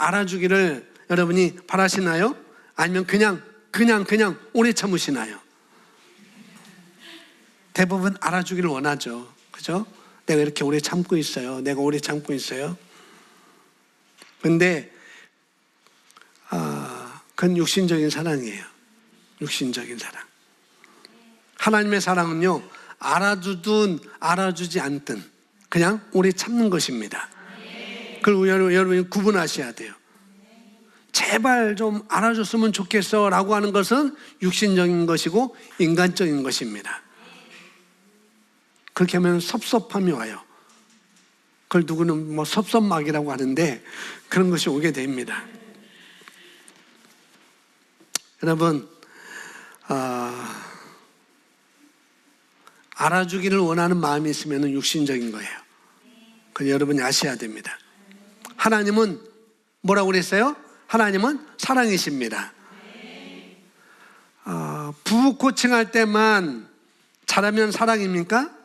여러분이 바라시나요? 아니면 그냥 오래 참으시나요? 대부분 알아주기를 원하죠. 그죠? 내가 이렇게 오래 참고 있어요. 내가 오래 참고 있어요. 근데 그건 육신적인 사랑이에요. 육신적인 사랑. 하나님의 사랑은요, 알아주든 알아주지 않든 그냥 오래 참는 것입니다. 그걸 여러분이 구분하셔야 돼요. 제발 좀 알아줬으면 좋겠어 라고 하는 것은 육신적인 것이고 인간적인 것입니다. 그렇게 하면 섭섭함이 와요. 그걸 누구는 뭐 섭섭막이라고 하는데 그런 것이 오게 됩니다. 여러분, 알아주기를 원하는 마음이 있으면 육신적인 거예요. 그걸 여러분이 아셔야 됩니다. 하나님은 뭐라고 그랬어요? 하나님은 사랑이십니다. 부부 코칭할 때만 잘하면 사랑입니까?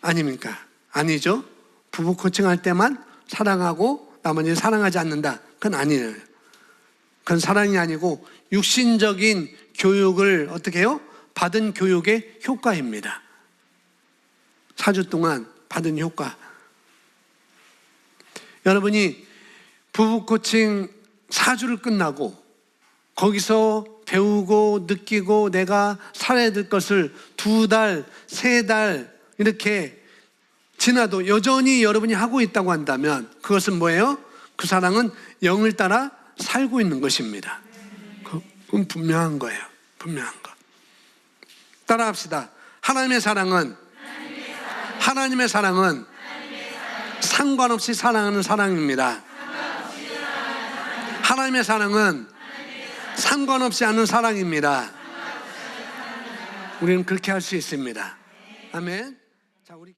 아닙니까? 아니죠. 부부 코칭할 때만 사랑하고 나머지는 사랑하지 않는다. 그건 아니에요. 그건 사랑이 아니고 육신적인 교육을 어떻게 해요? 받은 교육의 효과입니다. 4주 동안 받은 효과. 여러분이 부부 코칭 4주를 끝나고 거기서 배우고 느끼고 내가 살아야 될 것을 2달, 3달 이렇게 지나도 여전히 여러분이 하고 있다고 한다면 그것은 뭐예요? 그 사랑은 영을 따라 살고 있는 것입니다. 그건 분명한 거예요. 분명한 거. 따라합시다. 하나님의 사랑은 상관없이 사랑하는 사랑입니다. 하나님의 사랑은 상관없이 하는 사랑입니다. 우리는 그렇게 할 수 있습니다. 아멘. 자, 우리